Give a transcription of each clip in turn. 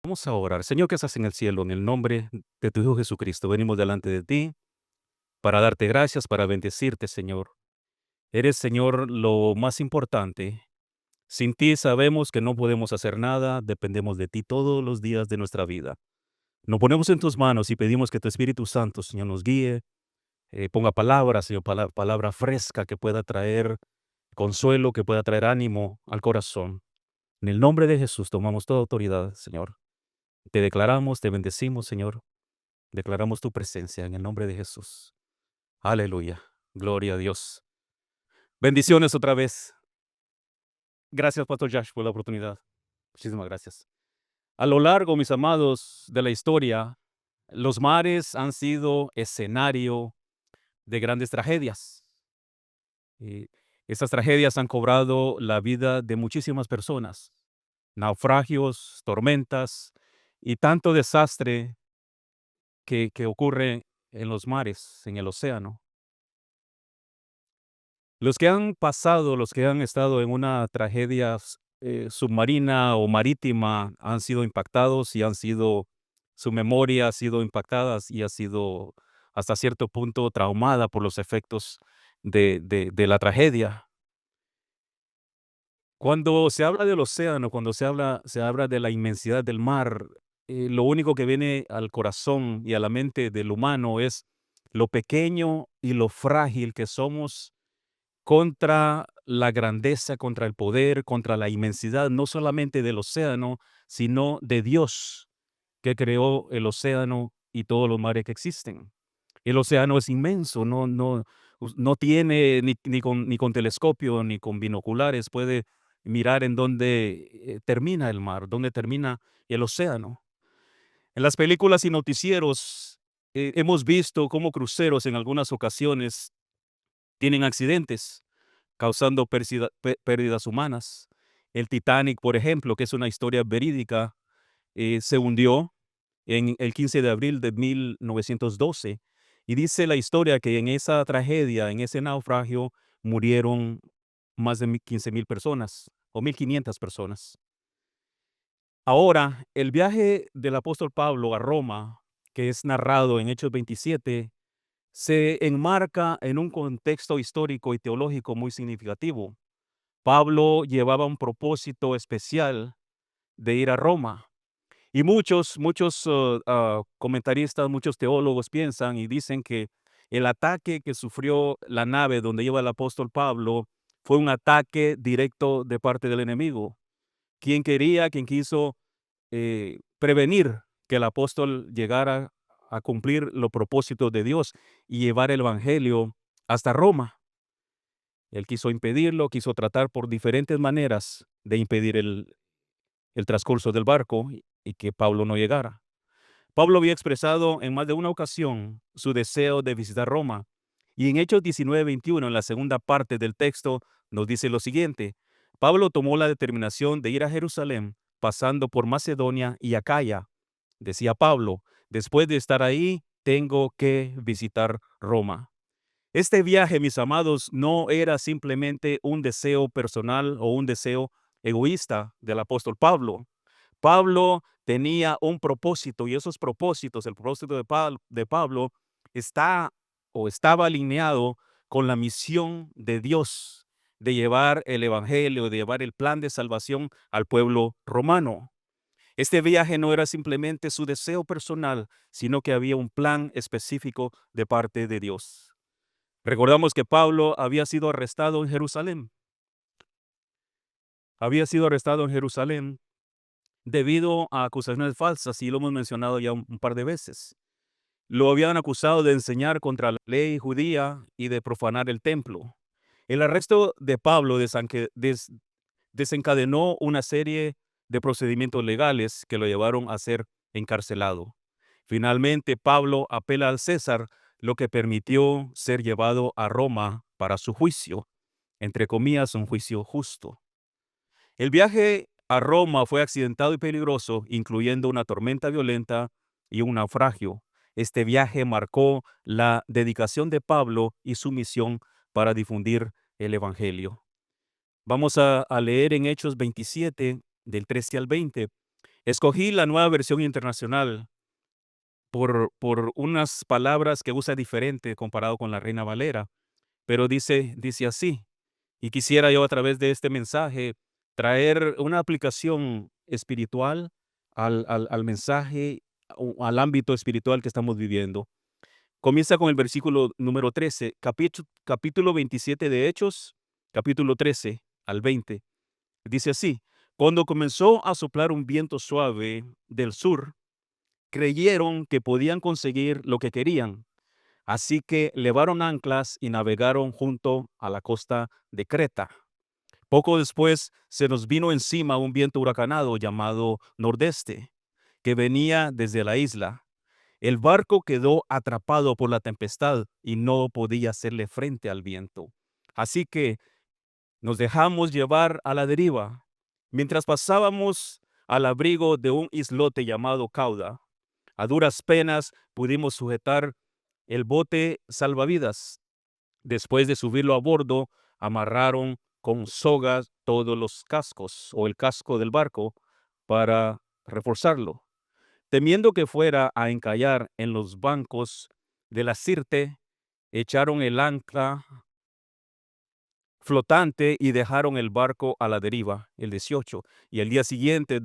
Vamos a orar. Señor que estás en el cielo, en el nombre de tu Hijo Jesucristo, venimos delante de ti para darte gracias, para bendecirte, Señor. Eres, Señor, lo más importante. Sin ti sabemos que no podemos hacer nada, dependemos de ti todos los días de nuestra vida. Nos ponemos en tus manos y pedimos que tu Espíritu Santo, Señor, nos guíe, ponga palabras, Señor, palabra fresca que pueda traer consuelo, que pueda traer ánimo al corazón. En el nombre de Jesús tomamos toda autoridad, Señor. Te declaramos, te bendecimos, Señor. Declaramos tu presencia en el nombre de Jesús. Aleluya. Gloria a Dios. Bendiciones otra vez. Gracias, Pastor Josh, por la oportunidad. Muchísimas gracias. A lo largo, mis amados, de la historia, los mares han sido escenario de grandes tragedias. Y estas tragedias han cobrado la vida de muchísimas personas. Naufragios, tormentas y tanto desastre que ocurre en los mares, en el océano. Los que han pasado, los que han estado en una tragedia submarina o marítima han sido impactados y su memoria ha sido impactada y ha sido hasta cierto punto traumada por los efectos de la tragedia. Cuando se habla del océano, cuando se habla de la inmensidad del mar, lo único que viene al corazón y a la mente del humano es lo pequeño y lo frágil que somos contra la grandeza, contra el poder, contra la inmensidad, no solamente del océano, sino de Dios, que creó el océano y todos los mares que existen. El océano es inmenso, no tiene ni con telescopio ni con binoculares, puede mirar en dónde termina el mar, dónde termina el océano. En las películas y noticieros hemos visto cómo cruceros en algunas ocasiones tienen accidentes causando pérdidas humanas. El Titanic, por ejemplo, que es una historia verídica, se hundió en el 15 de abril de 1912. Y dice la historia que en esa tragedia, en ese naufragio, murieron más de 15,000 personas o 1,500 personas. Ahora, el viaje del apóstol Pablo a Roma, que es narrado en Hechos 27, se enmarca en un contexto histórico y teológico muy significativo. Pablo llevaba un propósito especial de ir a Roma. Y muchos comentaristas, muchos teólogos piensan y dicen que el ataque que sufrió la nave donde iba el apóstol Pablo fue un ataque directo de parte del enemigo, quien quiso prevenir que el apóstol llegara a cumplir los propósitos de Dios y llevar el evangelio hasta Roma. Él quiso impedirlo, quiso tratar por diferentes maneras de impedir el transcurso del barco y que Pablo no llegara. Pablo había expresado en más de una ocasión su deseo de visitar Roma, y en Hechos 19:21, en la segunda parte del texto, nos dice lo siguiente: Pablo tomó la determinación de ir a Jerusalén, pasando por Macedonia y Acaya. Decía Pablo: después de estar ahí, tengo que visitar Roma. Este viaje, mis amados, no era simplemente un deseo personal o un deseo egoísta del apóstol Pablo. Pablo tenía un propósito y esos propósitos, el propósito de Pablo estaba alineado con la misión de Dios de llevar el evangelio, de llevar el plan de salvación al pueblo romano. Este viaje no era simplemente su deseo personal, sino que había un plan específico de parte de Dios. Recordamos que Pablo había sido arrestado en Jerusalén. Había sido arrestado en Jerusalén debido a acusaciones falsas, y lo hemos mencionado ya un par de veces. Lo habían acusado de enseñar contra la ley judía y de profanar el templo. El arresto de Pablo desencadenó una serie de procedimientos legales que lo llevaron a ser encarcelado. Finalmente, Pablo apela al César, lo que permitió ser llevado a Roma para su juicio, entre comillas, un juicio justo. El viaje a Roma fue accidentado y peligroso, incluyendo una tormenta violenta y un naufragio. Este viaje marcó la dedicación de Pablo y su misión para difundir el evangelio. Vamos a leer en Hechos 27, del 13 al 20. Escogí la Nueva Versión Internacional por unas palabras que usa diferente comparado con la Reina Valera, pero dice así. Y quisiera yo a través de este mensaje traer una aplicación espiritual al mensaje, o al ámbito espiritual que estamos viviendo. Comienza con el versículo número 13, capítulo 27 de Hechos, capítulo 13 al 20. Dice así: cuando comenzó a soplar un viento suave del sur, creyeron que podían conseguir lo que querían. Así que levaron anclas y navegaron junto a la costa de Creta. Poco después se nos vino encima un viento huracanado llamado nordeste, que venía desde la isla. El barco quedó atrapado por la tempestad y no podía hacerle frente al viento. Así que nos dejamos llevar a la deriva. Mientras pasábamos al abrigo de un islote llamado Cauda, a duras penas pudimos sujetar el bote salvavidas. Después de subirlo a bordo, amarraron con sogas todos los cascos o el casco del barco para reforzarlo. Temiendo que fuera a encallar en los bancos de la Sirte, echaron el ancla flotante y dejaron el barco a la deriva, el 18. Y el día siguiente,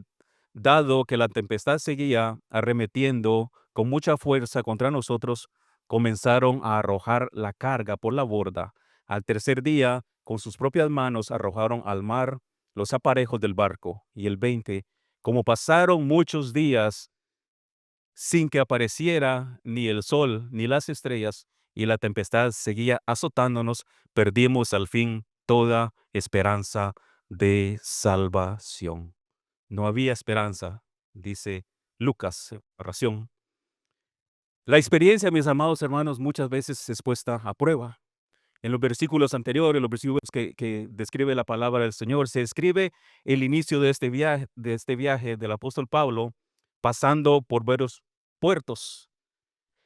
dado que la tempestad seguía arremetiendo con mucha fuerza contra nosotros, comenzaron a arrojar la carga por la borda. Al tercer día, con sus propias manos arrojaron al mar los aparejos del barco. Y el 20, como pasaron muchos días sin que apareciera ni el sol ni las estrellas, y la tempestad seguía azotándonos, perdimos al fin toda esperanza de salvación. No había esperanza, dice Lucas, narración. La experiencia, mis amados hermanos, muchas veces es puesta a prueba. En los versículos anteriores, los versículos que describe la palabra del Señor, se describe el inicio de este viaje del apóstol Pablo, pasando por varios puertos.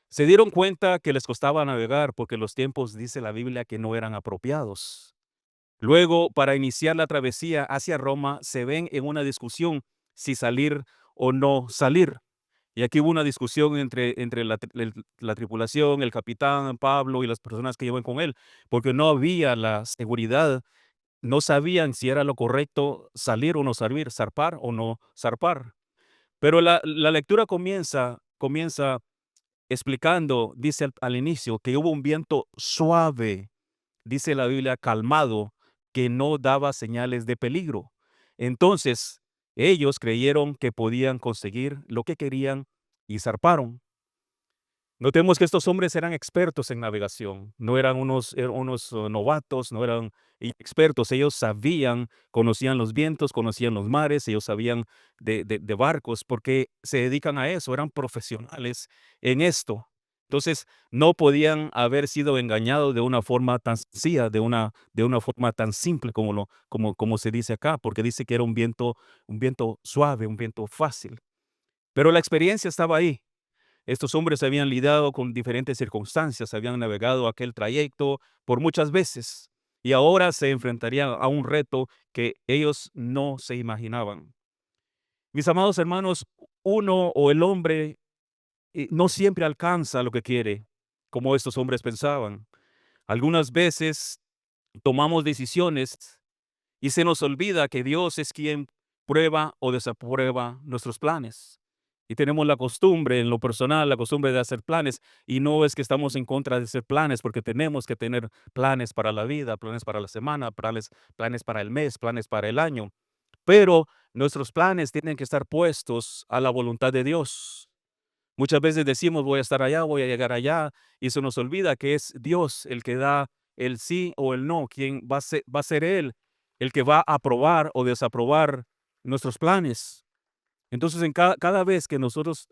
Se dieron cuenta que les costaba navegar porque los tiempos, dice la Biblia, que no eran apropiados. Luego, para iniciar la travesía hacia Roma, se ven en una discusión si salir o no salir. Y aquí hubo una discusión entre la tripulación, el capitán Pablo y las personas que iban con él, porque no había la seguridad, no sabían si era lo correcto salir o no salir, zarpar o no zarpar. Pero la lectura comienza explicando, dice al inicio, que hubo un viento suave, dice la Biblia, calmado, que no daba señales de peligro. Entonces, ellos creyeron que podían conseguir lo que querían y zarparon. Notemos que estos hombres eran expertos en navegación, no eran unos novatos, no eran expertos, ellos sabían, conocían los vientos, conocían los mares, ellos sabían de barcos porque se dedican a eso, eran profesionales en esto. Entonces, no podían haber sido engañados de una forma tan sencilla, de una forma tan simple como se dice acá, porque dice que era un viento suave, un viento fácil. Pero la experiencia estaba ahí. Estos hombres habían lidiado con diferentes circunstancias, habían navegado aquel trayecto por muchas veces y ahora se enfrentarían a un reto que ellos no se imaginaban. Mis amados hermanos, uno o el hombre no siempre alcanza lo que quiere, como estos hombres pensaban. Algunas veces tomamos decisiones y se nos olvida que Dios es quien prueba o desaprueba nuestros planes. Y tenemos la costumbre, en lo personal, la costumbre de hacer planes. Y no es que estamos en contra de hacer planes, porque tenemos que tener planes para la vida, planes para la semana, planes para el mes, planes para el año. Pero nuestros planes tienen que estar puestos a la voluntad de Dios. Muchas veces decimos, voy a estar allá, voy a llegar allá, y se nos olvida que es Dios el que da el sí o el no, quien va a ser Él el que va a aprobar o desaprobar nuestros planes. Entonces, en cada vez que nosotros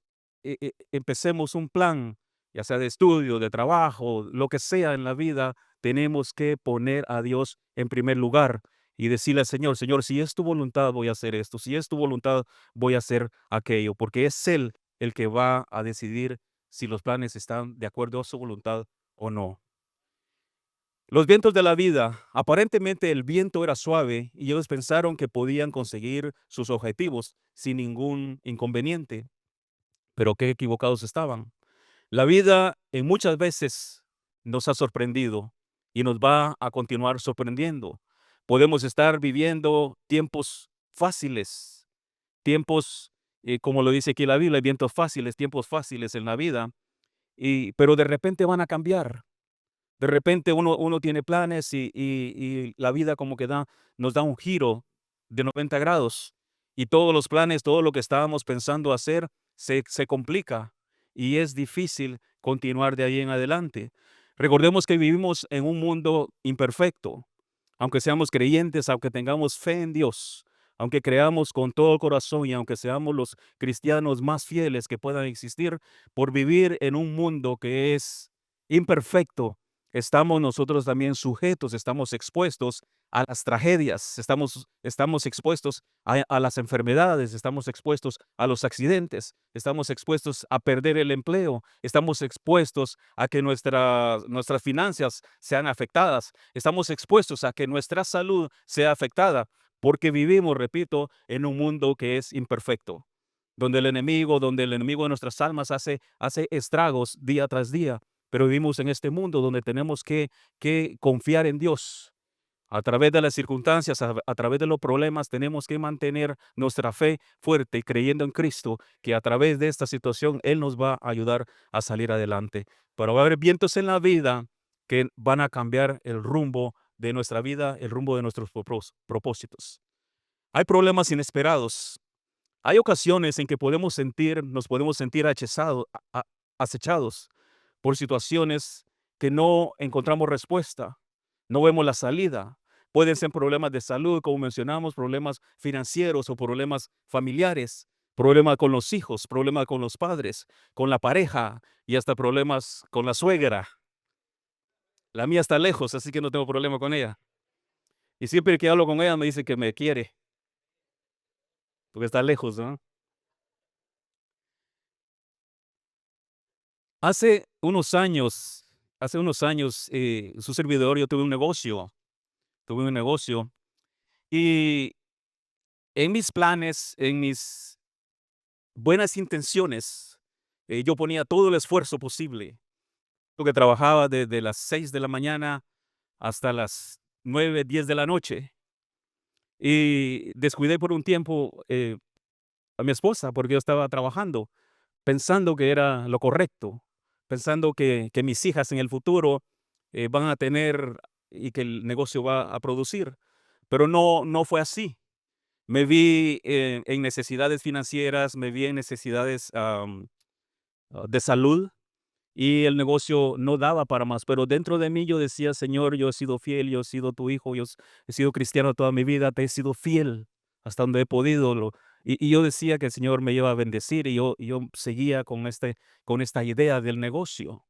empecemos un plan, ya sea de estudio, de trabajo, lo que sea en la vida, tenemos que poner a Dios en primer lugar y decirle al Señor, Señor, si es tu voluntad, voy a hacer esto, si es tu voluntad, voy a hacer aquello, porque es Él el que va a decidir si los planes están de acuerdo a su voluntad o no. Los vientos de la vida, aparentemente el viento era suave y ellos pensaron que podían conseguir sus objetivos sin ningún inconveniente, pero qué equivocados estaban. La vida en muchas veces nos ha sorprendido y nos va a continuar sorprendiendo. Podemos estar viviendo tiempos fáciles, tiempos, como lo dice aquí la Biblia, vientos fáciles, tiempos fáciles en la vida, pero de repente van a cambiar. De repente uno tiene planes y la vida como que nos da un giro de 90 grados y todos los planes, todo lo que estábamos pensando hacer se complica y es difícil continuar de ahí en adelante. Recordemos que vivimos en un mundo imperfecto, aunque seamos creyentes, aunque tengamos fe en Dios, aunque creamos con todo el corazón y aunque seamos los cristianos más fieles que puedan existir, por vivir en un mundo que es imperfecto, estamos nosotros también sujetos, estamos expuestos a las tragedias, estamos expuestos a las enfermedades, estamos expuestos a los accidentes, estamos expuestos a perder el empleo, estamos expuestos a que nuestras finanzas sean afectadas, estamos expuestos a que nuestra salud sea afectada, porque vivimos, repito, en un mundo que es imperfecto, donde el enemigo de nuestras almas hace estragos día tras día, pero vivimos en este mundo donde tenemos que confiar en Dios. A través de las circunstancias, a través de los problemas, tenemos que mantener nuestra fe fuerte, creyendo en Cristo, que a través de esta situación Él nos va a ayudar a salir adelante. Pero va a haber vientos en la vida que van a cambiar el rumbo de nuestra vida, el rumbo de nuestros propósitos. Hay problemas inesperados. Hay ocasiones en que nos podemos sentir acechados por situaciones que no encontramos respuesta, no vemos la salida. Pueden ser problemas de salud, como mencionamos, problemas financieros o problemas familiares, problemas con los hijos, problemas con los padres, con la pareja y hasta problemas con la suegra. La mía está lejos, así que no tengo problema con ella. Y siempre que hablo con ella me dice que me quiere, porque está lejos, ¿no? Hace unos años, su servidor, yo tuve un negocio y en mis planes, en mis buenas intenciones, yo ponía todo el esfuerzo posible, porque trabajaba desde las 6 de la mañana hasta las 9, 10 de la noche y descuidé por un tiempo a mi esposa porque yo estaba trabajando, pensando que era lo correcto, pensando que mis hijas en el futuro van a tener y que el negocio va a producir, pero no fue así. Me vi en necesidades financieras, me vi en necesidades de salud y el negocio no daba para más, pero dentro de mí yo decía, Señor, yo he sido fiel, yo he sido tu hijo, he sido cristiano toda mi vida, te he sido fiel hasta donde he podido. Y yo decía que el Señor me iba a bendecir y yo seguía con esta idea del negocio.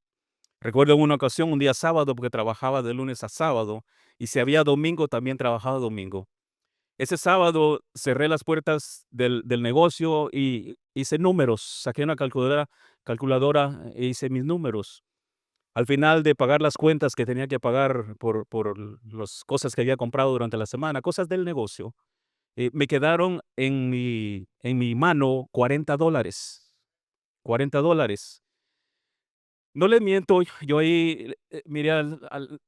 Recuerdo en una ocasión, un día sábado, porque trabajaba de lunes a sábado, y si había domingo, también trabajaba domingo. Ese sábado cerré las puertas del negocio y hice números, saqué una calculadora e hice mis números. Al final de pagar las cuentas que tenía que pagar por las cosas que había comprado durante la semana, cosas del negocio, me quedaron en mi mano $40, $40. No les miento, yo ahí, miré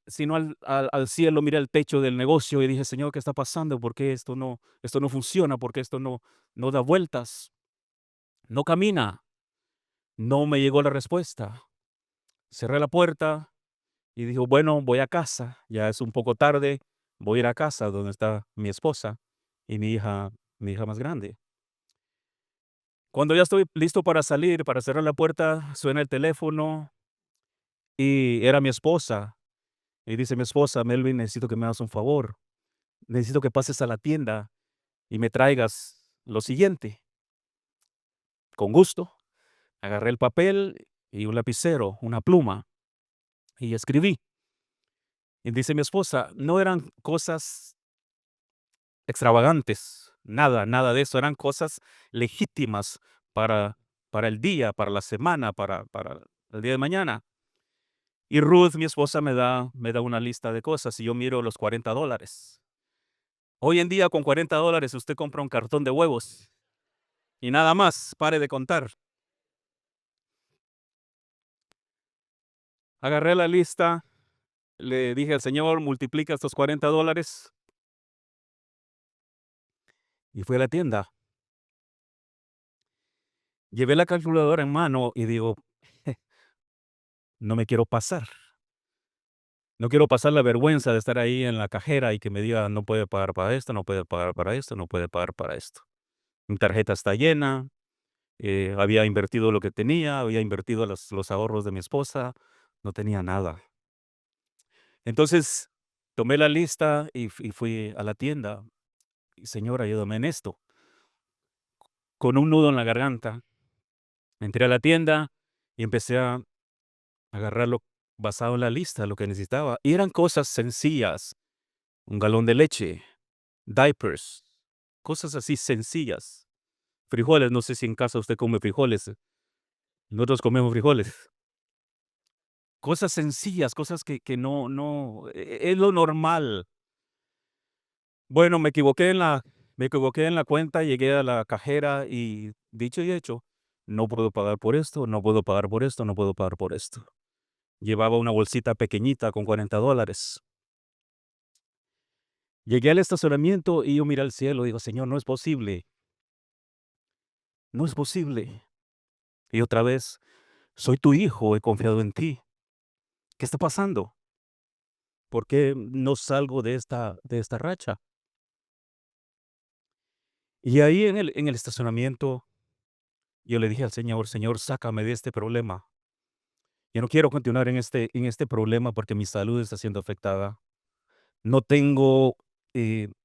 sino al cielo, miré al techo del negocio y dije: "Señor, ¿qué está pasando? ¿Por qué esto no funciona? ¿Por qué esto no da vueltas? No camina". No me llegó la respuesta. Cerré la puerta y dije: "Bueno, voy a casa, ya es un poco tarde, voy a ir a casa donde está mi esposa y mi hija más grande". Cuando ya estoy listo para salir, para cerrar la puerta, suena el teléfono y era mi esposa. Y dice mi esposa: "Melvin, necesito que me hagas un favor. Necesito que pases a la tienda y me traigas lo siguiente". Con gusto, agarré el papel y un lapicero, una pluma, y escribí. Y dice mi esposa: "No eran cosas extravagantes, nada, nada de eso, eran cosas legítimas para el día, para la semana, para el día de mañana". Y Ruth, mi esposa, me da una lista de cosas y yo miro los $40. Hoy en día con $40 usted compra un cartón de huevos y nada más, pare de contar. Agarré la lista, le dije al Señor, multiplica estos $40 y fui a la tienda. Llevé la calculadora en mano y digo, no me quiero pasar. No quiero pasar la vergüenza de estar ahí en la cajera y que me diga, no puede pagar para esto, no puede pagar para esto, no puede pagar para esto. Mi tarjeta está llena, había invertido lo que tenía, había invertido los ahorros de mi esposa, no tenía nada. Entonces, tomé la lista y fui a la tienda. Y, Señor, ayúdame en esto. Con un nudo en la garganta, entré a la tienda y empecé a agarrarlo basado en la lista, lo que necesitaba. Y eran cosas sencillas, un galón de leche, diapers, cosas así sencillas. Frijoles, no sé si en casa usted come frijoles. Nosotros comemos frijoles. Cosas sencillas, cosas que es lo normal. Bueno, me equivoqué en la cuenta, llegué a la cajera y dicho y hecho, no puedo pagar por esto, no puedo pagar por esto, no puedo pagar por esto. Llevaba una bolsita pequeñita con $40. Llegué al estacionamiento y yo miré al cielo y digo, Señor, no es posible, no es posible. Y otra vez, soy tu hijo, he confiado en ti. ¿Qué está pasando? ¿Por qué no salgo de esta racha? Y ahí en el estacionamiento, yo le dije al Señor, Señor, sácame de este problema. Yo no quiero continuar en este problema porque mi salud está siendo afectada. No tengo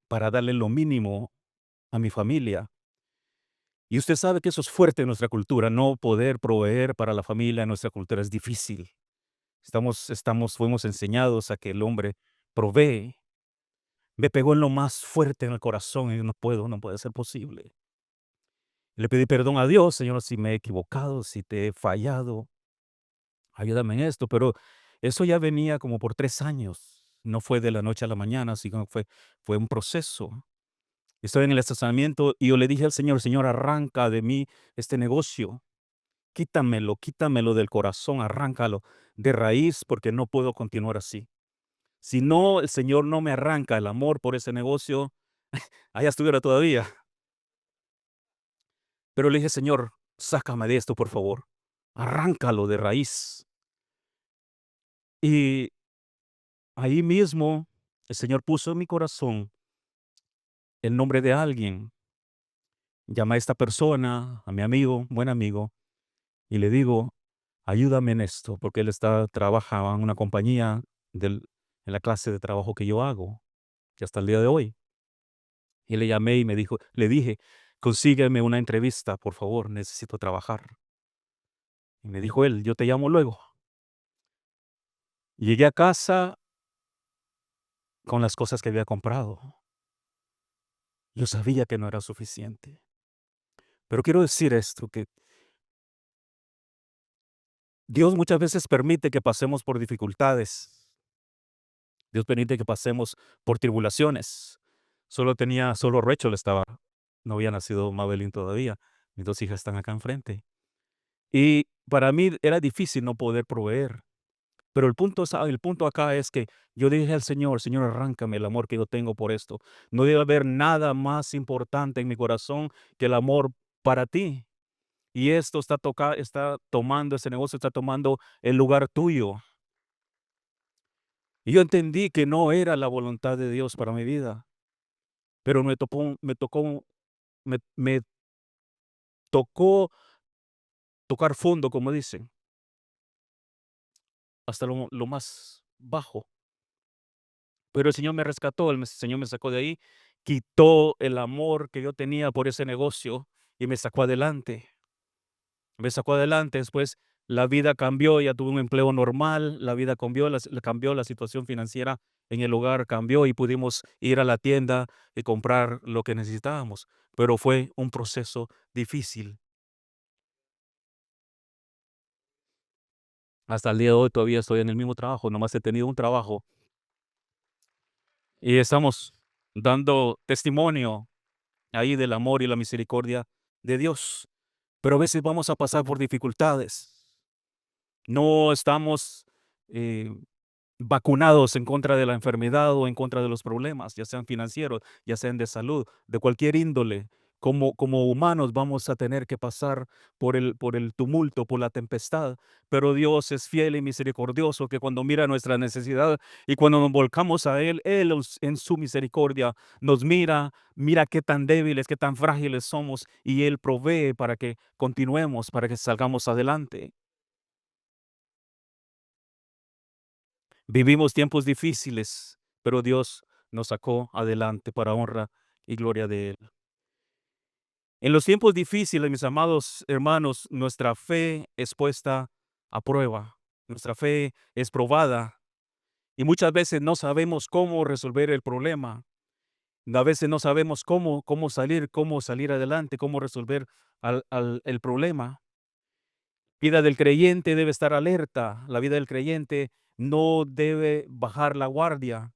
para darle lo mínimo a mi familia. Y usted sabe que eso es fuerte en nuestra cultura, no poder proveer para la familia en nuestra cultura es difícil. Fuimos enseñados a que el hombre provee. Me pegó en lo más fuerte en el corazón y no puede ser posible. Le pedí perdón a Dios, Señor, si me he equivocado, si te he fallado, ayúdame en esto, pero eso ya venía como por 3 años. No fue de la noche a la mañana, sino fue un proceso. Estoy en el estacionamiento y yo le dije al Señor, Señor, arranca de mí este negocio. Quítamelo del corazón, arráncalo de raíz porque no puedo continuar así. Si no, el Señor no me arranca el amor por ese negocio, allá estuviera todavía. Pero le dije, Señor, sácame de esto, por favor. Arráncalo de raíz. Y ahí mismo el Señor puso en mi corazón el nombre de alguien. Llamé a esta persona, a mi amigo, buen amigo, y le digo, ayúdame en esto, porque él trabajaba en una compañía en la clase de trabajo que yo hago, que hasta el día de hoy. Y le llamé y le dije, consígueme una entrevista, por favor, necesito trabajar. Y me dijo él, yo te llamo luego. Llegué a casa con las cosas que había comprado. Yo sabía que no era suficiente. Pero quiero decir esto, que Dios muchas veces permite que pasemos por dificultades. Dios permite que pasemos por tribulaciones. Solo Rachel no había nacido Mabelín todavía. Mis 2 hijas están acá enfrente. Y para mí era difícil no poder proveer. Pero el punto acá es que yo dije al Señor, Señor, arráncame el amor que yo tengo por esto. No debe haber nada más importante en mi corazón que el amor para ti. Y esto está tomando, ese negocio está tomando el lugar tuyo. Y yo entendí que no era la voluntad de Dios para mi vida, pero me tocó tocar fondo, como dicen, hasta lo más bajo. Pero el Señor me rescató, el Señor me sacó de ahí, quitó el amor que yo tenía por ese negocio y me sacó adelante. Me sacó adelante, después la vida cambió, ya tuve un empleo normal, la vida cambió, la situación financiera en el hogar cambió y pudimos ir a la tienda y comprar lo que necesitábamos, pero fue un proceso difícil. Hasta el día de hoy todavía estoy en el mismo trabajo, nomás he tenido un trabajo y estamos dando testimonio ahí del amor y la misericordia de Dios. Pero a veces vamos a pasar por dificultades. No estamos eh, vacunados en contra de la enfermedad o en contra de los problemas, ya sean financieros, ya sean de salud, de cualquier índole. Como humanos vamos a tener que pasar por el tumulto, por la tempestad, pero Dios es fiel y misericordioso, que cuando mira nuestra necesidad y cuando nos volcamos a Él en su misericordia nos mira qué tan débiles, qué tan frágiles somos y Él provee para que continuemos, para que salgamos adelante. Vivimos tiempos difíciles, pero Dios nos sacó adelante para honra y gloria de Él. En los tiempos difíciles, mis amados hermanos, nuestra fe es puesta a prueba, nuestra fe es probada y muchas veces no sabemos cómo resolver el problema. A veces no sabemos cómo salir adelante, cómo resolver el problema. La vida del creyente debe estar alerta, la vida del creyente no debe bajar la guardia.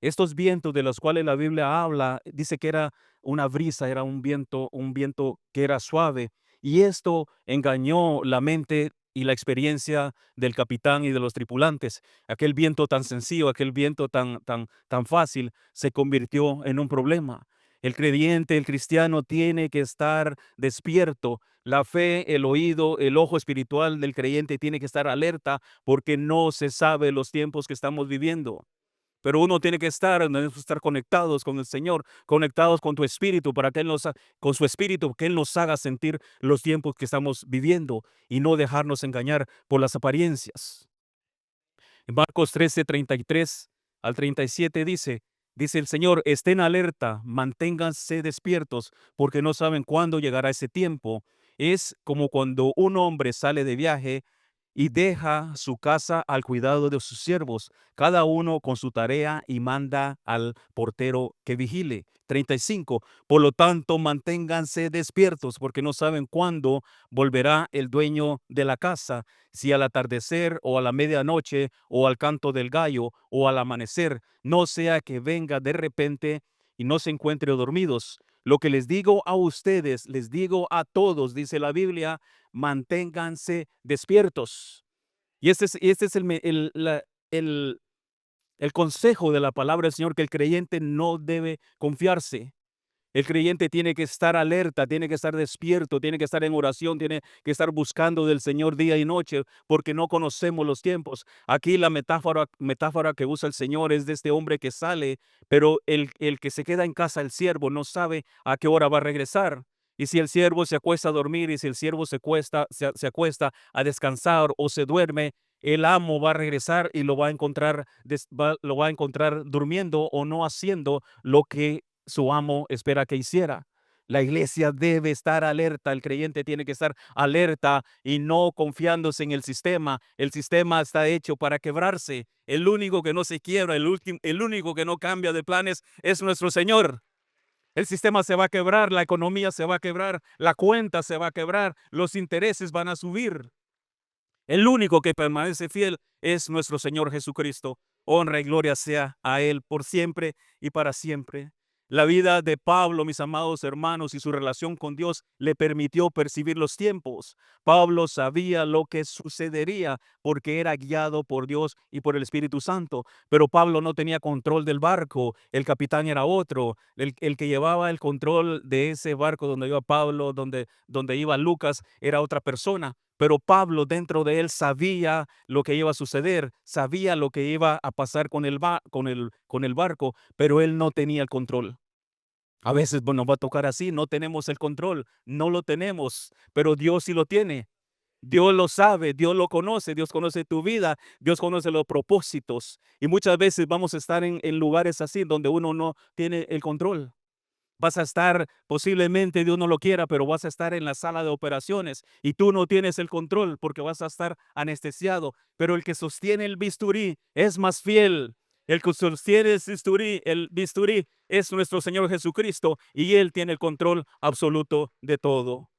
Estos vientos de los cuales la Biblia habla, dice que era una brisa, era un viento que era suave, y esto engañó la mente y la experiencia del capitán y de los tripulantes. Aquel viento tan sencillo, aquel viento tan fácil, se convirtió en un problema. El creyente, el cristiano, tiene que estar despierto. La fe, el oído, el ojo espiritual del creyente tiene que estar alerta porque no se sabe los tiempos que estamos viviendo. Pero uno tiene que estar conectados con el Señor, conectados con tu espíritu, para que con su espíritu, que Él nos haga sentir los tiempos que estamos viviendo y no dejarnos engañar por las apariencias. En Marcos 13:33 al 37 dice el Señor: estén alerta, manténganse despiertos, porque no saben cuándo llegará ese tiempo. Es como cuando un hombre sale de viaje y deja su casa al cuidado de sus siervos, cada uno con su tarea, y manda al portero que vigile. 35. Por lo tanto, manténganse despiertos, porque no saben cuándo volverá el dueño de la casa, si al atardecer o a la medianoche o al canto del gallo o al amanecer, no sea que venga de repente y no se encuentre dormidos. Lo que les digo a ustedes, les digo a todos, dice la Biblia: manténganse despiertos. Y este es el, el consejo de la palabra del Señor, que el creyente no debe confiarse. El creyente tiene que estar alerta, tiene que estar despierto, tiene que estar en oración, tiene que estar buscando del Señor día y noche, porque no conocemos los tiempos. Aquí la metáfora que usa el Señor es de este hombre que sale, pero el que se queda en casa, el siervo, no sabe a qué hora va a regresar. Y si el siervo se acuesta a dormir, y si el siervo se acuesta a descansar o se duerme, el amo va a regresar y lo va a encontrar, lo va a encontrar durmiendo o no haciendo lo que su amo espera que hiciera. La iglesia debe estar alerta, el creyente tiene que estar alerta y no confiándose en el sistema. El sistema está hecho para quebrarse. El único que no se quiebra, el único que no cambia de planes es nuestro Señor. El sistema se va a quebrar, la economía se va a quebrar, la cuenta se va a quebrar, los intereses van a subir. El único que permanece fiel es nuestro Señor Jesucristo. Honra y gloria sea a Él por siempre y para siempre. La vida de Pablo, mis amados hermanos, y su relación con Dios le permitió percibir los tiempos. Pablo sabía lo que sucedería porque era guiado por Dios y por el Espíritu Santo. Pero Pablo no tenía control del barco, el capitán era otro. El que llevaba el control de ese barco donde iba Pablo, donde iba Lucas, era otra persona. Pero Pablo, dentro de él, sabía lo que iba a suceder, sabía lo que iba a pasar con el barco, pero él no tenía el control. A veces, bueno, nos va a tocar así, no tenemos el control, no lo tenemos, pero Dios sí lo tiene. Dios lo sabe, Dios lo conoce, Dios conoce tu vida, Dios conoce los propósitos. Y muchas veces vamos a estar en lugares así donde uno no tiene el control. Vas a estar, posiblemente Dios no lo quiera, pero vas a estar en la sala de operaciones y tú no tienes el control porque vas a estar anestesiado. Pero el que sostiene el bisturí es más fiel. El que sostiene el bisturí es nuestro Señor Jesucristo, y Él tiene el control absoluto de todo.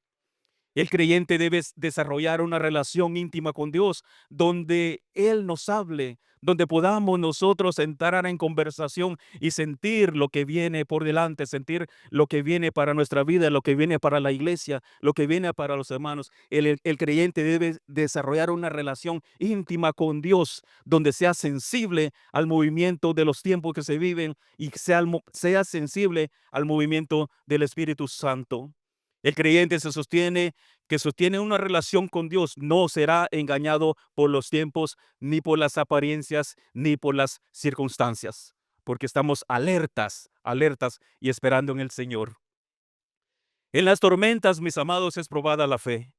El creyente debe desarrollar una relación íntima con Dios, donde Él nos hable, donde podamos nosotros entrar en conversación y sentir lo que viene por delante, sentir lo que viene para nuestra vida, lo que viene para la iglesia, lo que viene para los hermanos. El creyente debe desarrollar una relación íntima con Dios, donde sea sensible al movimiento de los tiempos que se viven y sea sensible al movimiento del Espíritu Santo. El creyente que sostiene una relación con Dios no será engañado por los tiempos, ni por las apariencias, ni por las circunstancias, porque estamos alertas y esperando en el Señor. En las tormentas, mis amados, es probada la fe.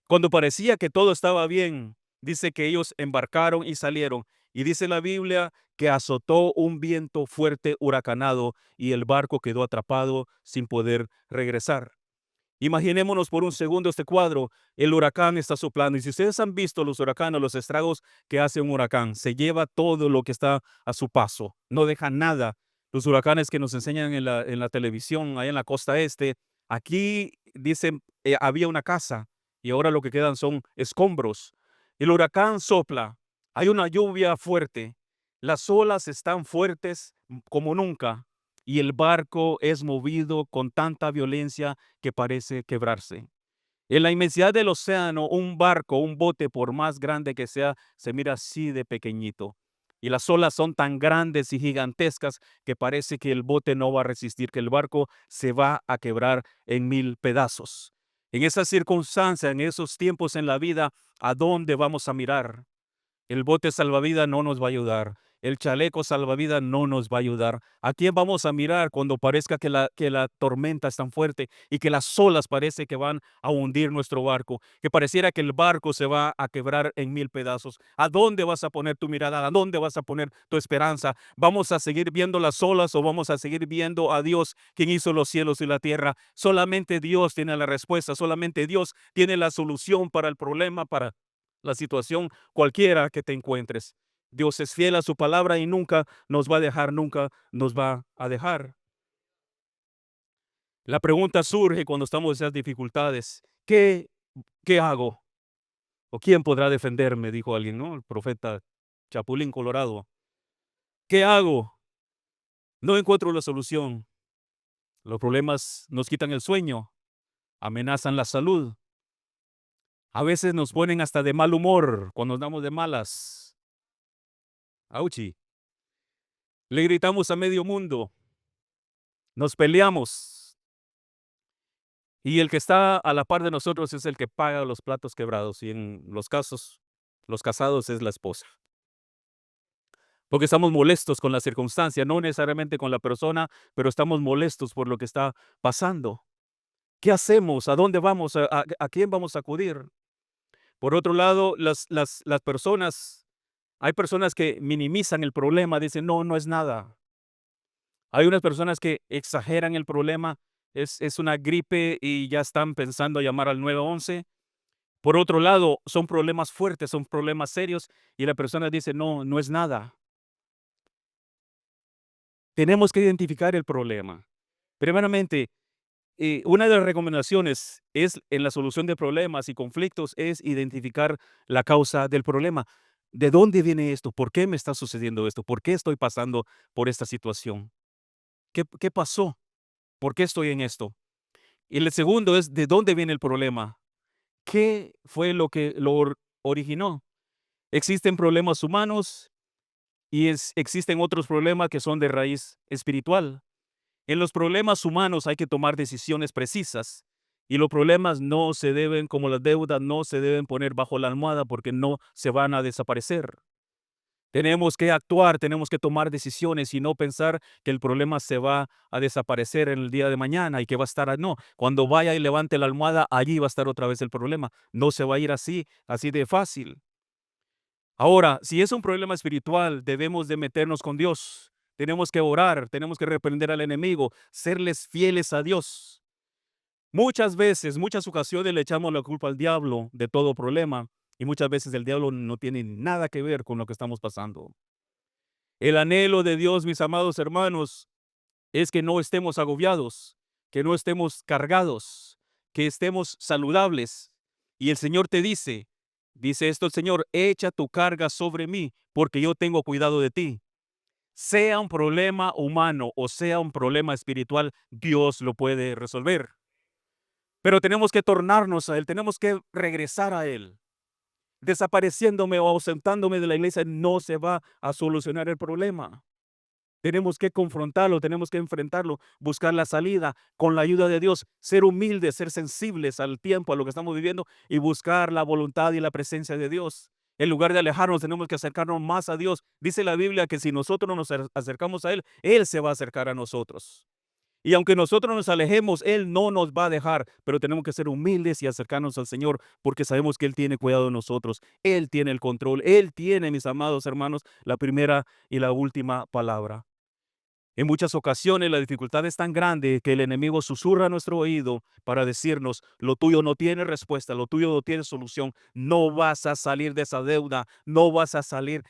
Cuando parecía que todo estaba bien, dice que ellos embarcaron y salieron. Y dice la Biblia que azotó un viento fuerte, huracanado, y el barco quedó atrapado sin poder regresar. Imaginémonos por un segundo este cuadro. El huracán está soplando y si ustedes han visto los huracanes, los estragos que hace un huracán, se lleva todo lo que está a su paso, no deja nada. Los huracanes que nos enseñan en la televisión, ahí en la costa este, aquí dicen había una casa y ahora lo que quedan son escombros. El huracán sopla, hay una lluvia fuerte, las olas están fuertes como nunca y el barco es movido con tanta violencia que parece quebrarse. En la inmensidad del océano, un barco, un bote, por más grande que sea, se mira así de pequeñito. Y las olas son tan grandes y gigantescas que parece que el bote no va a resistir, que el barco se va a quebrar en 1000 pedazos. En esas circunstancias, en esos tiempos en la vida, ¿a dónde vamos a mirar? El bote salvavidas no nos va a ayudar. El chaleco salvavidas no nos va a ayudar. ¿A quién vamos a mirar cuando parezca que la tormenta es tan fuerte y que las olas parece que van a hundir nuestro barco? Que pareciera que el barco se va a quebrar en 1000 pedazos. ¿A dónde vas a poner tu mirada? ¿A dónde vas a poner tu esperanza? ¿Vamos a seguir viendo las olas o vamos a seguir viendo a Dios, quien hizo los cielos y la tierra? Solamente Dios tiene la respuesta. Solamente Dios tiene la solución para el problema, para la situación cualquiera que te encuentres. Dios es fiel a su palabra y nunca nos va a dejar, nunca nos va a dejar. La pregunta surge cuando estamos en esas dificultades. ¿Qué hago? ¿O quién podrá defenderme? Dijo alguien, ¿no? El profeta Chapulín Colorado. ¿Qué hago? No encuentro la solución. Los problemas nos quitan el sueño, amenazan la salud. A veces nos ponen hasta de mal humor cuando andamos de malas. Auchi. Le gritamos a medio mundo. Nos peleamos y el que está a la par de nosotros es el que paga los platos quebrados y en los casos, los casados es la esposa. Porque estamos molestos con la circunstancia, no necesariamente con la persona, pero estamos molestos por lo que está pasando. ¿Qué hacemos? ¿A dónde vamos? ¿A quién vamos a acudir? Por otro lado, las personas, hay personas que minimizan el problema, dicen, no, no es nada. Hay unas personas que exageran el problema, es una gripe y ya están pensando llamar al 911. Por otro lado, son problemas fuertes, son problemas serios y la persona dice, no, no es nada. Tenemos que identificar el problema. Primeramente, una de las recomendaciones es en la solución de problemas y conflictos es identificar la causa del problema. ¿De dónde viene esto? ¿Por qué me está sucediendo esto? ¿Por qué estoy pasando por esta situación? ¿Qué pasó? ¿Por qué estoy en esto? Y el segundo es, ¿de dónde viene el problema? ¿Qué fue lo que lo originó? Existen problemas humanos y existen otros problemas que son de raíz espiritual. En los problemas humanos hay que tomar decisiones precisas y los problemas no se deben, como las deudas, no se deben poner bajo la almohada porque no se van a desaparecer. Tenemos que actuar, tenemos que tomar decisiones y no pensar que el problema se va a desaparecer en el día de mañana y que va a estar, no, cuando vaya y levante la almohada, allí va a estar otra vez el problema. No se va a ir así, así de fácil. Ahora, si es un problema espiritual, debemos de meternos con Dios. Tenemos que orar, tenemos que reprender al enemigo, serles fieles a Dios. Muchas veces, muchas ocasiones le echamos la culpa al diablo de todo problema y muchas veces el diablo no tiene nada que ver con lo que estamos pasando. El anhelo de Dios, mis amados hermanos, es que no estemos agobiados, que no estemos cargados, que estemos saludables. Y el Señor te dice esto el Señor: echa tu carga sobre mí, porque yo tengo cuidado de ti. Sea un problema humano o sea un problema espiritual, Dios lo puede resolver. Pero tenemos que tornarnos a Él, tenemos que regresar a Él. Desapareciéndome o ausentándome de la iglesia no se va a solucionar el problema. Tenemos que confrontarlo, tenemos que enfrentarlo, buscar la salida con la ayuda de Dios, ser humildes, ser sensibles al tiempo, a lo que estamos viviendo y buscar la voluntad y la presencia de Dios. En lugar de alejarnos, tenemos que acercarnos más a Dios. Dice la Biblia que si nosotros nos acercamos a Él, Él se va a acercar a nosotros. Y aunque nosotros nos alejemos, Él no nos va a dejar, pero tenemos que ser humildes y acercarnos al Señor porque sabemos que Él tiene cuidado de nosotros. Él tiene el control. Él tiene, mis amados hermanos, la primera y la última palabra. En muchas ocasiones la dificultad es tan grande que el enemigo susurra a nuestro oído para decirnos: lo tuyo no tiene respuesta, lo tuyo no tiene solución, no vas a salir de esa deuda, no vas a salir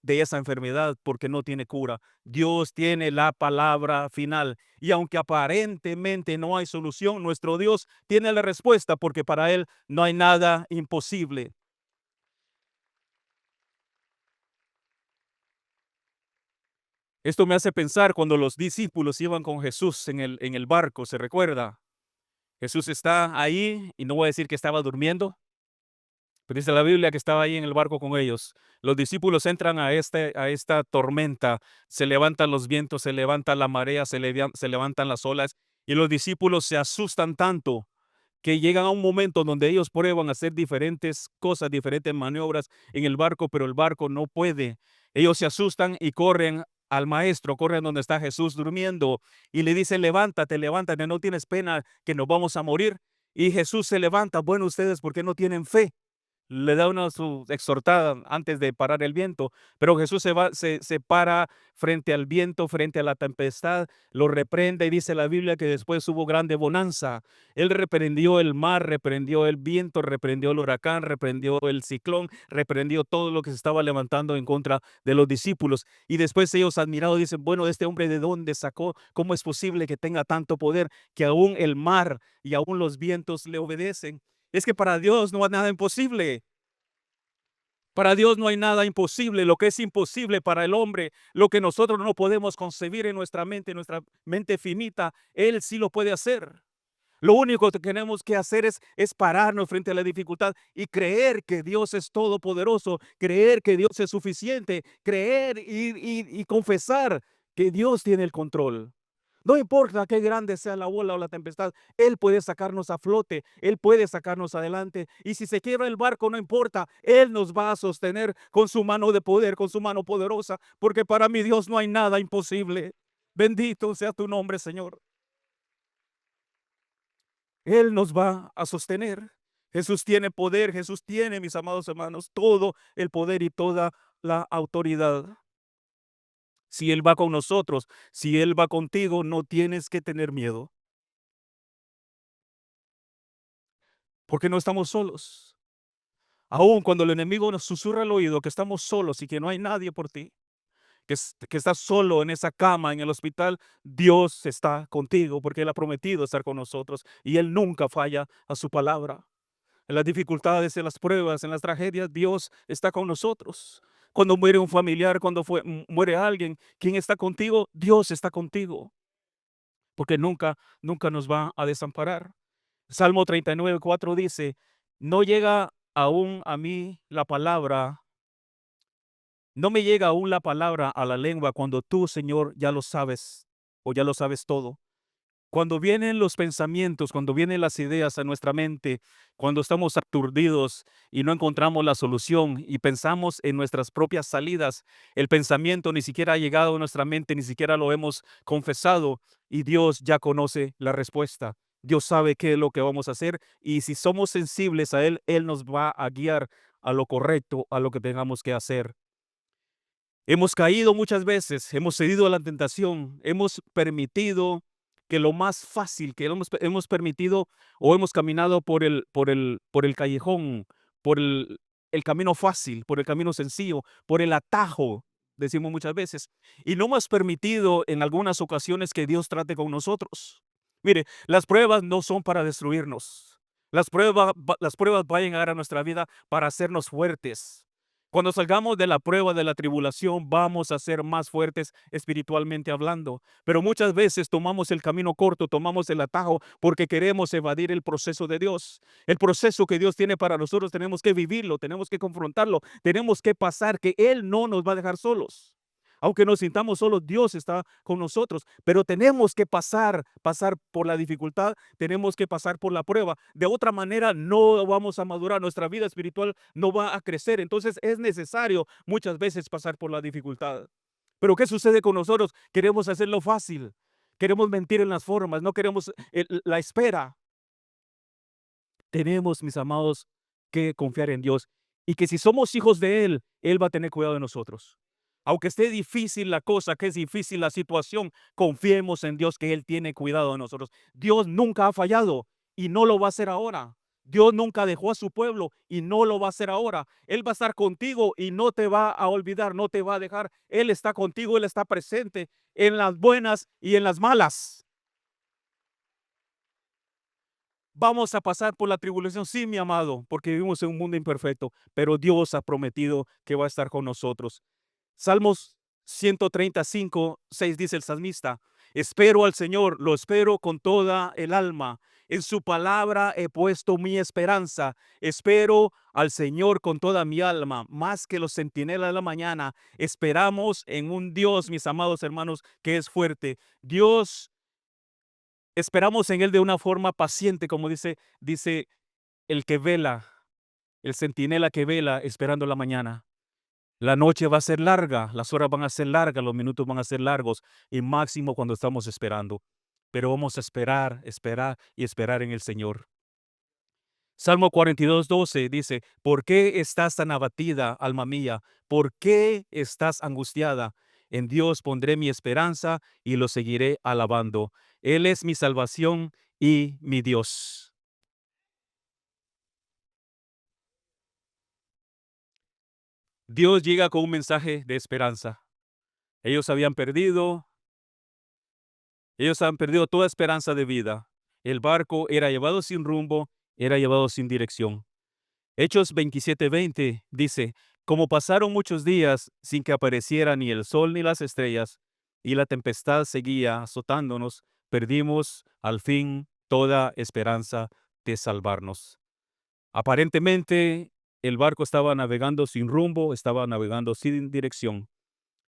de esa enfermedad porque no tiene cura. Dios tiene la palabra final y aunque aparentemente no hay solución, nuestro Dios tiene la respuesta porque para Él no hay nada imposible. Esto me hace pensar cuando los discípulos iban con Jesús en el barco, ¿se recuerda? Jesús está ahí y no voy a decir que estaba durmiendo, pero dice la Biblia que estaba ahí en el barco con ellos. Los discípulos entran a esta tormenta, se levantan los vientos, se levanta la marea, se levantan las olas y los discípulos se asustan tanto que llegan a un momento donde ellos prueban hacer diferentes cosas, diferentes maniobras en el barco, pero el barco no puede. Ellos se asustan y corren al maestro, corren donde está Jesús durmiendo y le dicen: levántate, levántate, no tienes pena que nos vamos a morir. Y Jesús se levanta: bueno, ustedes, ¿por qué no tienen fe? Le da una su exhortada antes de parar el viento, pero Jesús se para frente al viento, frente a la tempestad, lo reprende y dice la Biblia que después hubo grande bonanza. Él reprendió el mar, reprendió el viento, reprendió el huracán, reprendió el ciclón, reprendió todo lo que se estaba levantando en contra de los discípulos. Y después ellos admirados dicen: bueno, este hombre de dónde sacó, cómo es posible que tenga tanto poder que aún el mar y aún los vientos le obedecen. Es que para Dios no hay nada imposible. Para Dios no hay nada imposible. Lo que es imposible para el hombre, lo que nosotros no podemos concebir en nuestra mente finita, Él sí lo puede hacer. Lo único que tenemos que hacer es pararnos frente a la dificultad y creer que Dios es todopoderoso, creer que Dios es suficiente, creer y confesar que Dios tiene el control. No importa qué grande sea la ola o la tempestad, Él puede sacarnos a flote, Él puede sacarnos adelante. Y si se quiebra el barco, no importa, Él nos va a sostener con su mano de poder, con su mano poderosa, porque para mi Dios no hay nada imposible. Bendito sea tu nombre, Señor. Él nos va a sostener. Jesús tiene poder, Jesús tiene, mis amados hermanos, todo el poder y toda la autoridad. Si Él va con nosotros, si Él va contigo, no tienes que tener miedo, porque no estamos solos. Aun cuando el enemigo nos susurra al oído que estamos solos y que no hay nadie por ti, que estás solo en esa cama en el hospital, Dios está contigo porque Él ha prometido estar con nosotros y Él nunca falla a su palabra. En las dificultades, en las pruebas, en las tragedias, Dios está con nosotros. Cuando muere un familiar, cuando muere alguien, ¿quién está contigo? Dios está contigo, porque nunca, nunca nos va a desamparar. Salmo 39:4 dice: no llega aún a mí la palabra, no me llega aún la palabra a la lengua cuando tú, Señor, ya lo sabes o ya lo sabes todo. Cuando vienen los pensamientos, cuando vienen las ideas a nuestra mente, cuando estamos aturdidos y no encontramos la solución y pensamos en nuestras propias salidas, el pensamiento ni siquiera ha llegado a nuestra mente, ni siquiera lo hemos confesado y Dios ya conoce la respuesta. Dios sabe qué es lo que vamos a hacer y si somos sensibles a Él, Él nos va a guiar a lo correcto, a lo que tengamos que hacer. Hemos caído muchas veces, hemos cedido a la tentación, hemos permitido que lo más fácil, que hemos permitido o hemos caminado por el callejón, por el camino fácil, por el camino sencillo, por el atajo, decimos muchas veces, y no hemos permitido en algunas ocasiones que Dios trate con nosotros. Mire, las pruebas no son para destruirnos. Las pruebas van a llegar a nuestra vida para hacernos fuertes. Cuando salgamos de la prueba de la tribulación, vamos a ser más fuertes espiritualmente hablando. Pero muchas veces tomamos el camino corto, tomamos el atajo porque queremos evadir el proceso de Dios. El proceso que Dios tiene para nosotros tenemos que vivirlo, tenemos que confrontarlo, tenemos que pasar, que Él no nos va a dejar solos. Aunque nos sintamos solos, Dios está con nosotros, pero tenemos que pasar por la dificultad, tenemos que pasar por la prueba. De otra manera, no vamos a madurar, nuestra vida espiritual no va a crecer. Entonces es necesario muchas veces pasar por la dificultad. Pero ¿qué sucede con nosotros? Queremos hacerlo fácil, queremos mentir en las formas, no queremos la espera. Tenemos, mis amados, que confiar en Dios y que si somos hijos de Él va a tener cuidado de nosotros. Aunque esté difícil la cosa, que es difícil la situación, confiemos en Dios que Él tiene cuidado de nosotros. Dios nunca ha fallado y no lo va a hacer ahora. Dios nunca dejó a su pueblo y no lo va a hacer ahora. Él va a estar contigo y no te va a olvidar, no te va a dejar. Él está contigo, Él está presente en las buenas y en las malas. Vamos a pasar por la tribulación, sí, mi amado, porque vivimos en un mundo imperfecto, pero Dios ha prometido que va a estar con nosotros. Salmos 135:6 dice el salmista: espero al Señor, lo espero con toda el alma. En su palabra he puesto mi esperanza. Espero al Señor con toda mi alma, más que los centinelas de la mañana. Esperamos en un Dios, mis amados hermanos, que es fuerte. Dios, esperamos en Él de una forma paciente, como dice el que vela, el centinela que vela esperando la mañana. La noche va a ser larga, las horas van a ser largas, los minutos van a ser largos y máximo cuando estamos esperando. Pero vamos a esperar, esperar y esperar en el Señor. Salmo 42:12 dice: ¿por qué estás tan abatida, alma mía? ¿Por qué estás angustiada? En Dios pondré mi esperanza y lo seguiré alabando. Él es mi salvación y mi Dios. Dios llega con un mensaje de esperanza. Ellos habían perdido, ellos han perdido toda esperanza de vida. El barco era llevado sin rumbo, era llevado sin dirección. Hechos 27:20 dice: como pasaron muchos días sin que apareciera ni el sol ni las estrellas, y la tempestad seguía azotándonos, perdimos al fin toda esperanza de salvarnos. Aparentemente, el barco estaba navegando sin rumbo, estaba navegando sin dirección,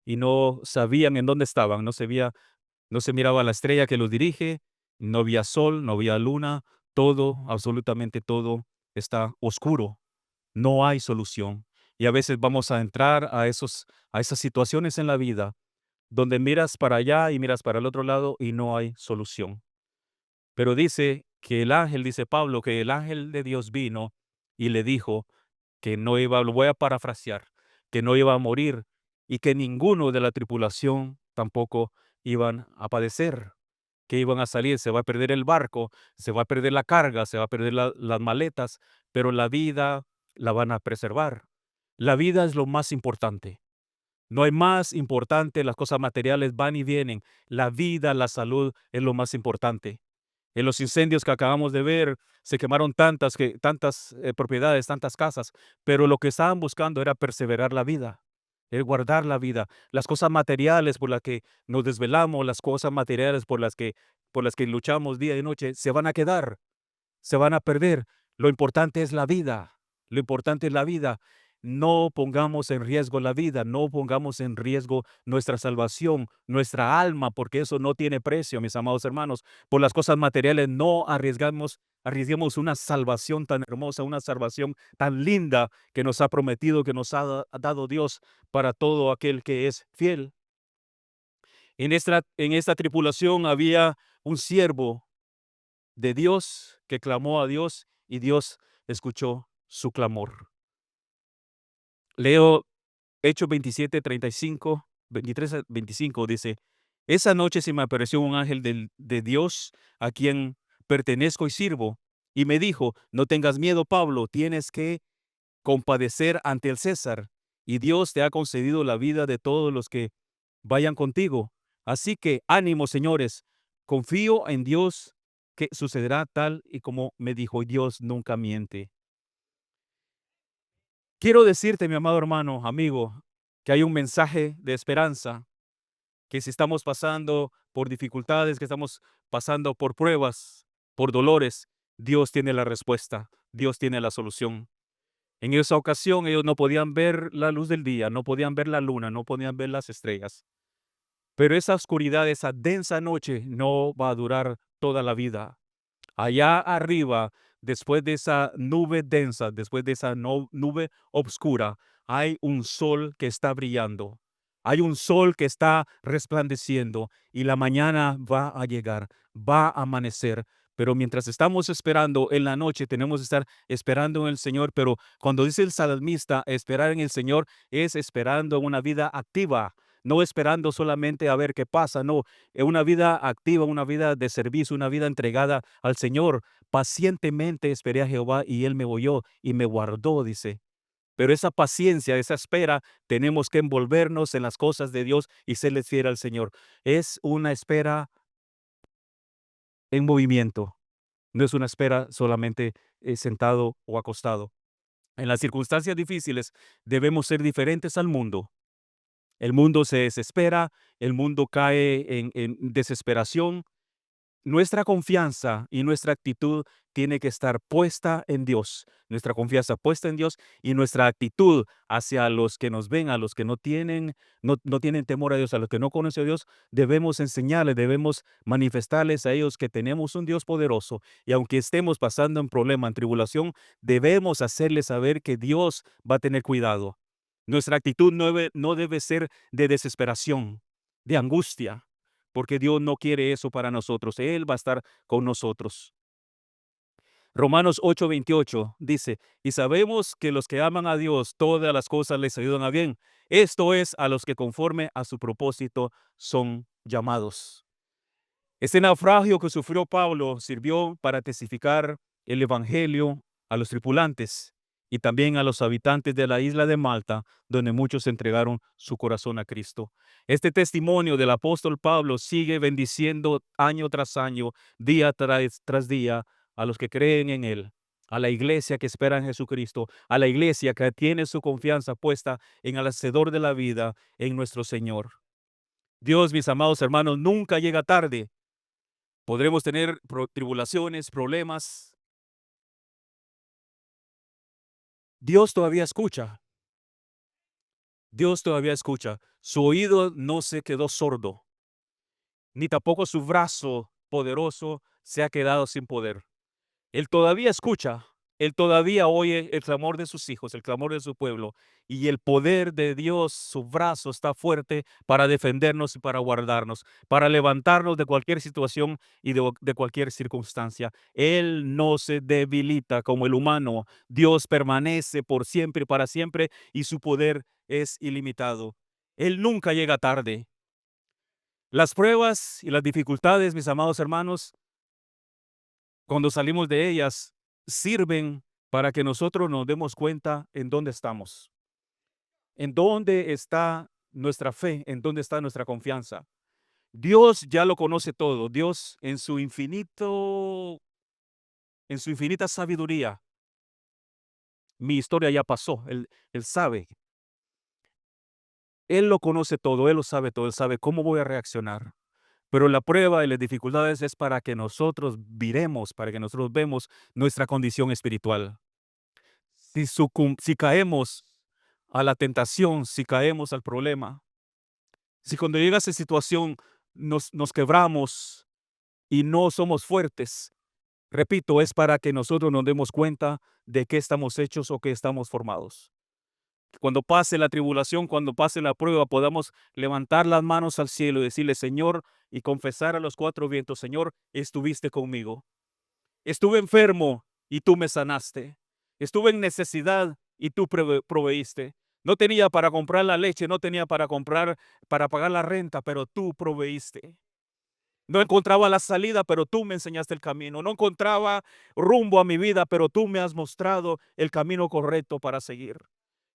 y no sabían en dónde estaban, no se miraba la estrella que los dirige, no había sol, no había luna, todo, absolutamente todo está oscuro, no hay solución. Y a veces vamos a entrar a esas situaciones en la vida donde miras para allá y miras para el otro lado y no hay solución. Pero dice Pablo, que el ángel de Dios vino y le dijo que no iba, lo voy a parafrasear, que no iba a morir y que ninguno de la tripulación tampoco iban a padecer, que iban a salir, se va a perder el barco, se va a perder la carga, se va a perder las maletas, pero la vida la van a preservar. La vida es lo más importante. No hay más importante, las cosas materiales van y vienen. La vida, la salud es lo más importante. En los incendios que acabamos de ver, se quemaron tantas propiedades, tantas casas, pero lo que estaban buscando era perseverar la vida, guardar la vida. Las cosas materiales por las que nos desvelamos, las cosas materiales por las que luchamos día y noche, se van a quedar, se van a perder. Lo importante es la vida. Lo importante es la vida. No pongamos en riesgo la vida, no pongamos en riesgo nuestra salvación, nuestra alma, porque eso no tiene precio, mis amados hermanos. Por las cosas materiales no arriesguemos una salvación tan hermosa, una salvación tan linda que nos ha prometido, que nos ha dado Dios para todo aquel que es fiel. En esta tripulación había un siervo de Dios que clamó a Dios y Dios escuchó su clamor. Leo Hechos 27:35, 23-25 dice: esa noche se me apareció un ángel de Dios a quien pertenezco y sirvo, y me dijo: no tengas miedo, Pablo, tienes que compadecer ante el César, y Dios te ha concedido la vida de todos los que vayan contigo. Así que ánimo, señores, confío en Dios que sucederá tal y como me dijo. Dios nunca miente. Quiero decirte, mi amado hermano, amigo, que hay un mensaje de esperanza, que si estamos pasando por dificultades, que estamos pasando por pruebas, por dolores, Dios tiene la respuesta, Dios tiene la solución. En esa ocasión ellos no podían ver la luz del día, no podían ver la luna, no podían ver las estrellas. Pero esa oscuridad, esa densa noche no va a durar toda la vida. Allá arriba, después de esa nube densa, después de esa nube oscura, hay un sol que está brillando. Hay un sol que está resplandeciendo y la mañana va a llegar, va a amanecer. Pero mientras estamos esperando en la noche, tenemos que estar esperando en el Señor. Pero cuando dice el salmista, esperar en el Señor es esperando en una vida activa, no esperando solamente a ver qué pasa, no, en una vida activa, una vida de servicio, una vida entregada al Señor. Pacientemente esperé a Jehová y Él me oyó y me guardó, dice. Pero esa paciencia, esa espera, tenemos que envolvernos en las cosas de Dios y serle fiel al Señor. Es una espera en movimiento, no es una espera solamente sentado o acostado. En las circunstancias difíciles debemos ser diferentes al mundo. El mundo se desespera, el mundo cae en desesperación. Nuestra confianza y nuestra actitud tiene que estar puesta en Dios. Nuestra confianza puesta en Dios y nuestra actitud hacia los que nos ven, a los que no tienen temor a Dios, a los que no conocen a Dios, debemos enseñarles, debemos manifestarles a ellos que tenemos un Dios poderoso. Y aunque estemos pasando en problema, en tribulación, debemos hacerles saber que Dios va a tener cuidado. Nuestra actitud no debe ser de desesperación, de angustia, porque Dios no quiere eso para nosotros. Él va a estar con nosotros. Romanos 8:28 dice, y sabemos que los que aman a Dios, todas las cosas les ayudan a bien. Esto es a los que conforme a su propósito son llamados. Este naufragio que sufrió Pablo sirvió para testificar el evangelio a los tripulantes y también a los habitantes de la isla de Malta, donde muchos entregaron su corazón a Cristo. Este testimonio del apóstol Pablo sigue bendiciendo año tras año, día tras día, a los que creen en él, a la iglesia que espera en Jesucristo, a la iglesia que tiene su confianza puesta en el Hacedor de la vida, en nuestro Señor. Dios, mis amados hermanos, nunca llega tarde. Podremos tener tribulaciones, problemas. Dios todavía escucha. Dios todavía escucha. Su oído no se quedó sordo, ni tampoco su brazo poderoso se ha quedado sin poder. Él todavía escucha, Él todavía oye el clamor de sus hijos, el clamor de su pueblo, y el poder de Dios, su brazo está fuerte para defendernos y para guardarnos, para levantarnos de cualquier situación y de cualquier circunstancia. Él no se debilita como el humano. Dios permanece por siempre y para siempre, y su poder es ilimitado. Él nunca llega tarde. Las pruebas y las dificultades, mis amados hermanos, cuando salimos de ellas, sirven para que nosotros nos demos cuenta en dónde estamos, en dónde está nuestra fe, en dónde está nuestra confianza. Dios ya lo conoce todo. Dios en su infinita sabiduría, mi historia ya pasó. Él sabe. Él lo conoce todo, Él lo sabe todo, Él sabe cómo voy a reaccionar. Pero la prueba y las dificultades es para que nosotros viremos, para que nosotros vemos nuestra condición espiritual. Si caemos a la tentación, si caemos al problema, si cuando llega esa situación nos quebramos y no somos fuertes, repito, es para que nosotros nos demos cuenta de qué estamos hechos o qué estamos formados. Cuando pase la tribulación, cuando pase la prueba, podamos levantar las manos al cielo y decirle, Señor, y confesar a los cuatro vientos, Señor, estuviste conmigo. Estuve enfermo y tú me sanaste. Estuve en necesidad y tú proveíste. No tenía para comprar la leche, no tenía para pagar la renta, pero tú proveíste. No encontraba la salida, pero tú me enseñaste el camino. No encontraba rumbo a mi vida, pero tú me has mostrado el camino correcto para seguir.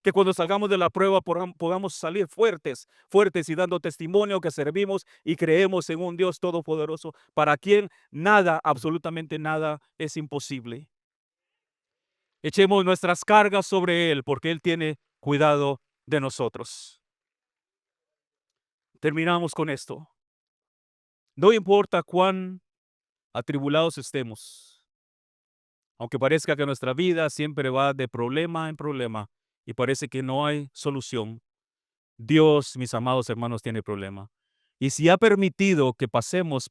Que cuando salgamos de la prueba podamos salir fuertes, fuertes y dando testimonio que servimos y creemos en un Dios todopoderoso, para quien nada, absolutamente nada es imposible. Echemos nuestras cargas sobre Él, porque Él tiene cuidado de nosotros. Terminamos con esto. No importa cuán atribulados estemos, aunque parezca que nuestra vida siempre va de problema en problema y parece que no hay solución, Dios, mis amados hermanos, tiene problema. Y si ha permitido que pasemos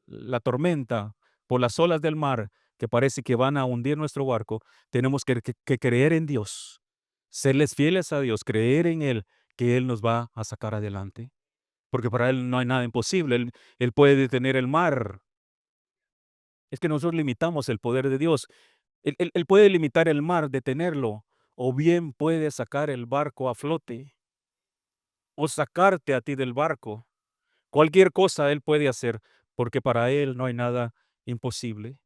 la tormenta, por las olas del mar, que parece que van a hundir nuestro barco, tenemos que creer en Dios, serles fieles a Dios, creer en Él, que Él nos va a sacar adelante. Porque para Él no hay nada imposible. Él puede detener el mar. Es que nosotros limitamos el poder de Dios. Él puede limitar el mar, detenerlo, o bien puede sacar el barco a flote, o sacarte a ti del barco. Cualquier cosa Él puede hacer, porque para Él no hay nada imposible.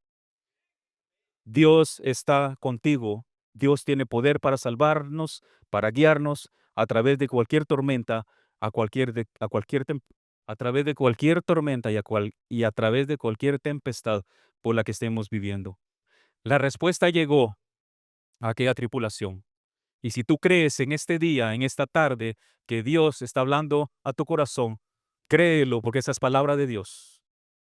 Dios está contigo. Dios tiene poder para salvarnos, para guiarnos a través de cualquier tormenta, a través de cualquier tormenta y a través de cualquier tempestad por la que estemos viviendo. La respuesta llegó a aquella tripulación. Y si tú crees en este día, en esta tarde, que Dios está hablando a tu corazón, créelo, porque esa es palabra de Dios.